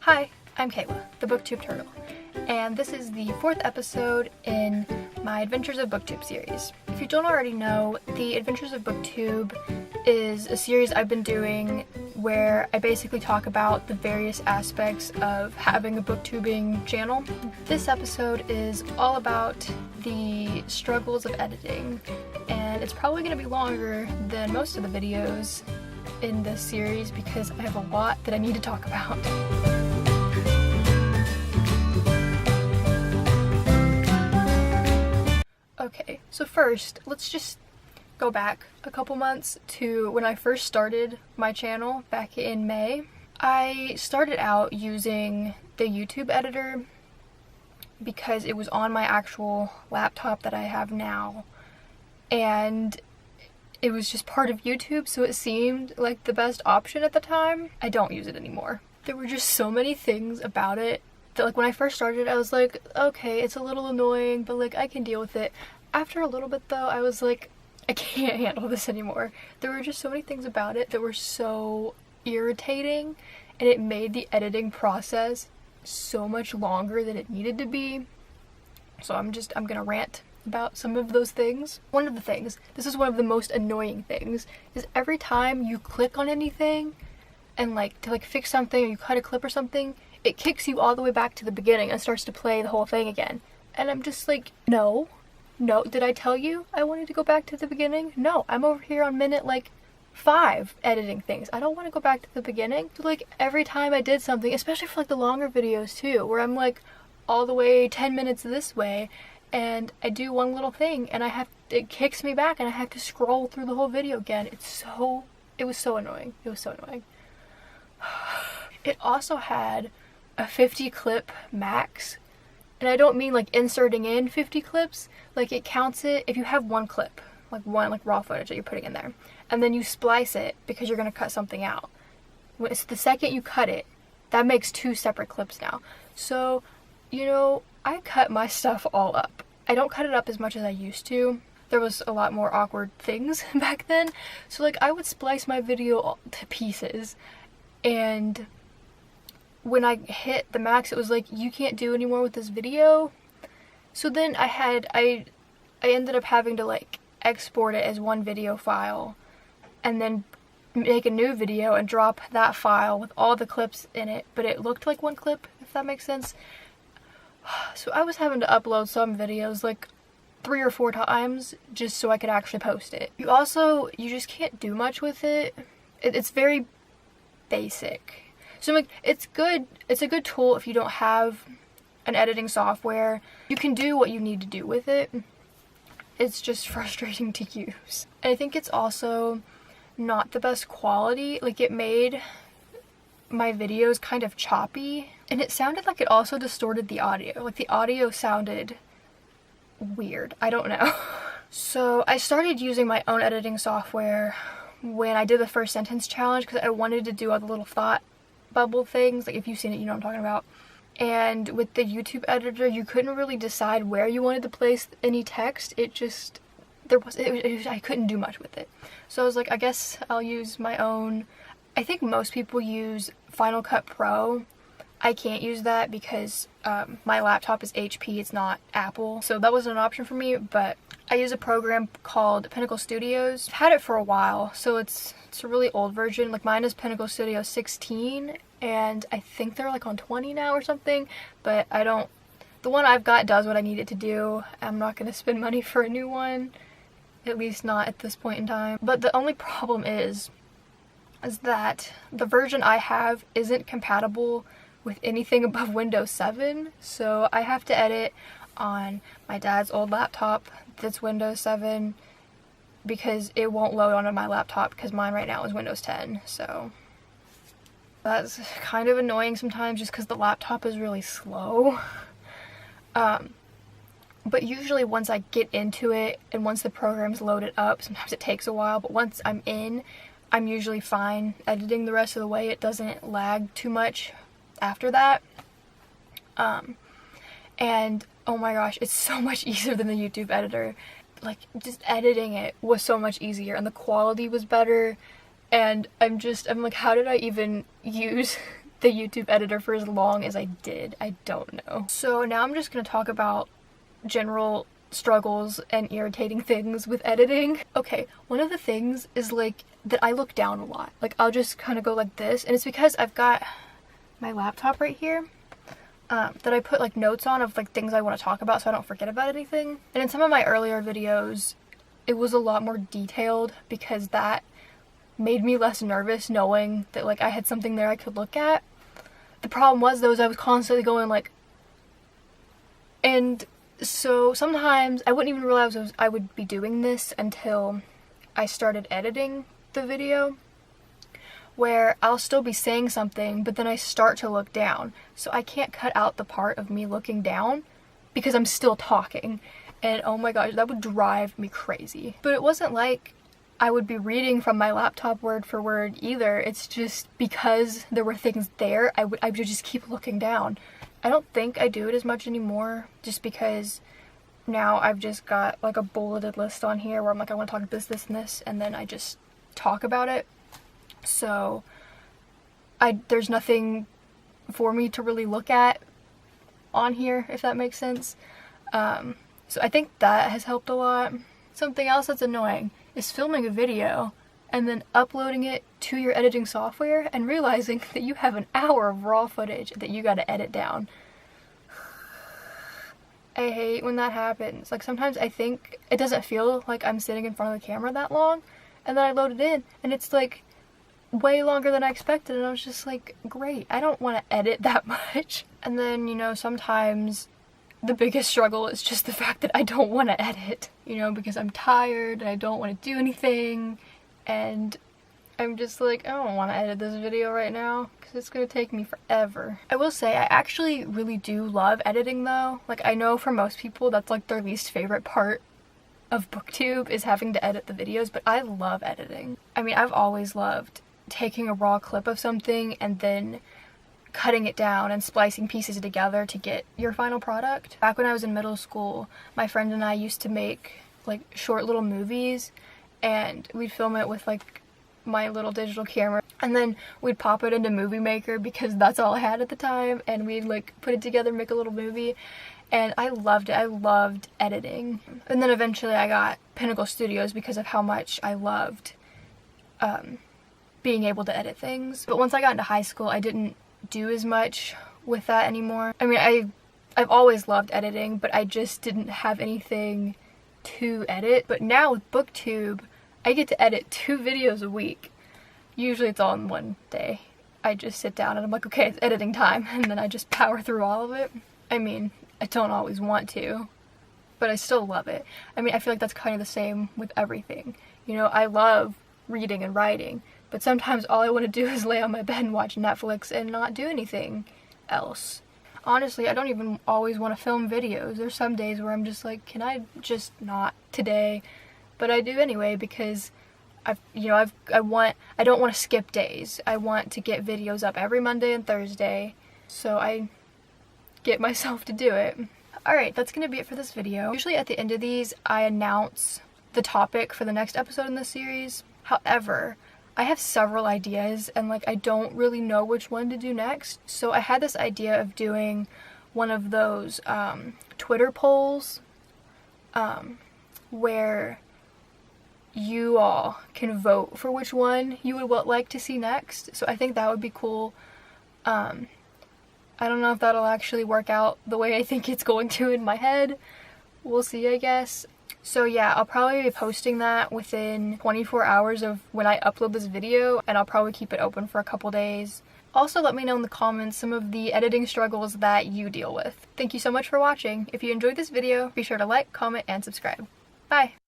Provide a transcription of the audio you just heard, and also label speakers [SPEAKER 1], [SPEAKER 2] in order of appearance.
[SPEAKER 1] Hi, I'm Kayla, the Booktube Turtle, and this is the 4th episode in my Adventures of Booktube series. If you don't already know, the Adventures of Booktube is a series I've been doing where I basically talk about the various aspects of having a booktubing channel. This episode is all about the struggles of editing, and it's probably going to be longer than most of the videos in this series because I have a lot that I need to talk about. Okay, so first, let's just go back a couple months to when I first started my channel back in May. I started out using the YouTube editor because it was on my actual laptop that I have now, and it was just part of YouTube, so it seemed like the best option at the time. I don't use it anymore. There were just so many things about it that, like, when I first started, I was like, okay, it's a little annoying, but like I can deal with it. After a little bit though, I was like, I can't handle this anymore. There were just so many things about it that were so irritating, and it made the editing process so much longer than it needed to be. So I'm gonna rant about some of those things. One of the things, this is one of the most annoying things, is every time you click on anything and to fix something, or you cut a clip or something, it kicks you all the way back to the beginning and starts to play the whole thing again. And I'm just like, no, did I tell you I wanted to go back to the beginning? No, I'm over here on minute 5 editing things. I don't want to go back to the beginning. So every time I did something, especially for the longer videos too, where I'm all the way 10 minutes this way, and I do one little thing and it kicks me back and I have to scroll through the whole video again. It was so annoying. It was so annoying. It also had a 50 clip max, and I don't mean inserting in 50 clips. It counts it if you have one clip, one raw footage that you're putting in there, and then you splice it because you're going to cut something out. It's the second you cut it, that makes 2 separate clips now. So, I cut my stuff all up. I don't cut it up as much as I used to. There was a lot more awkward things back then. So I would splice my video to pieces, and when I hit the max, it was you can't do any more with this video. So then I ended up having to export it as one video file and then make a new video and drop that file with all the clips in it, but it looked like one clip, if that makes sense. So I was having to upload some videos 3 or 4 times just so I could actually post it. You just can't do much with it. It's very basic. So it's good. It's a good tool if you don't have an editing software. You can do what you need to do with it. It's just frustrating to use. And I think it's also not the best quality. It made my videos kind of choppy, and it sounded like it also distorted the audio. The audio sounded weird. I don't know. So I started using my own editing software when I did the first sentence challenge because I wanted to do all the little thought bubble things. If you've seen it, you know what I'm talking about. And with the YouTube editor, you couldn't really decide where you wanted to place any text. I couldn't do much with it. So I was like, I guess I'll use my own. I think most people use Final Cut Pro. I can't use that because my laptop is HP, it's not Apple. So that wasn't an option for me, but I use a program called Pinnacle Studios. I've had it for a while, so it's a really old version. Mine is Pinnacle Studio 16, and I think they're on 20 now or something, but the one I've got does what I need it to do. I'm not going to spend money for a new one, at least not at this point in time. But the only problem is that the version I have isn't compatible with anything above Windows 7, so I have to edit on my dad's old laptop that's Windows 7 because it won't load onto my laptop because mine right now is Windows 10, so that's kind of annoying sometimes just because the laptop is really slow. But usually once I get into it and once the program's loaded up, sometimes it takes a while, but once I'm in, I'm usually fine editing the rest of the way. It doesn't lag too much after that. And oh my gosh, it's so much easier than the YouTube editor. Just editing it was so much easier and the quality was better, and I'm like, how did I even use the YouTube editor for as long as I did. I don't know. So now I'm just gonna talk about general struggles and irritating things with editing. Okay, one of the things is like that I look down a lot. Like I'll just kind of go like this, and it's because I've got my laptop right here that I put like notes on of like things I want to talk about so I don't forget about anything. And in some of my earlier videos it was a lot more detailed because that made me less nervous knowing that like I had something there I could look at. The problem was though is I was constantly going like, and so sometimes I wouldn't even realize I would be doing this until I started editing the video, where I'll still be saying something but then I start to look down, so I can't cut out the part of me looking down because I'm still talking, and oh my gosh, that would drive me crazy. But it wasn't like I would be reading from my laptop word for word either. It's just because there were things there, I would just keep looking down. I don't think I do it as much anymore just because now I've just got like a bulleted list on here where I'm like, I want to talk about this, this, and this, and then I just talk about it. So there's nothing for me to really look at on here, if that makes sense. So I think that has helped a lot. Something else that's annoying is filming a video and then uploading it to your editing software and realizing that you have an hour of raw footage that you gotta edit down. I hate when that happens. Like sometimes I think it doesn't feel like I'm sitting in front of the camera that long, and then I load it in and it's like way longer than I expected, and I was just like, great, I don't want to edit that much. And then, you know, sometimes the biggest struggle is just the fact that I don't want to edit, you know, because I'm tired and I don't want to do anything, and I'm just like, I don't want to edit this video right now because it's going to take me forever. I will say I actually really do love editing though. Like I know for most people that's like their least favorite part of Booktube is having to edit the videos, but I love editing. I mean, I've always loved taking a raw clip of something and then cutting it down and splicing pieces together to get your final product. Back when I was in middle school, my friend and I used to make like short little movies, and we'd film it with like my little digital camera, and then we'd pop it into Movie Maker because that's all I had at the time, and we'd like put it together, make a little movie, and I loved it. I loved editing. And then eventually I got Pinnacle Studios because of how much I loved being able to edit things. But once I got into high school, I didn't do as much with that anymore. I mean, I've always loved editing, but I just didn't have anything to edit. But now with Booktube, I get to edit 2 videos a week. Usually it's all in one day. I just sit down and I'm like, okay, it's editing time, and then I just power through all of it. I mean, I don't always want to, but I still love it. I mean, I feel like that's kind of the same with everything. You know, I love reading and writing, but sometimes all I want to do is lay on my bed and watch Netflix and not do anything else. Honestly, I don't even always want to film videos. There's some days where I'm just like, can I just not today? But I do anyway because I don't want to skip days. I want to get videos up every Monday and Thursday, so I get myself to do it. Alright, that's gonna be it for this video. Usually at the end of these, I announce the topic for the next episode in this series. However, I have several ideas and like I don't really know which one to do next. So I had this idea of doing one of those Twitter polls where you all can vote for which one you would like to see next. So I think that would be cool. I don't know if that'll actually work out the way I think it's going to in my head. We'll see, I guess. So yeah, I'll probably be posting that within 24 hours of when I upload this video, and I'll probably keep it open for a couple days. Also, let me know in the comments some of the editing struggles that you deal with. Thank you so much for watching. If you enjoyed this video, be sure to like, comment, and subscribe. Bye!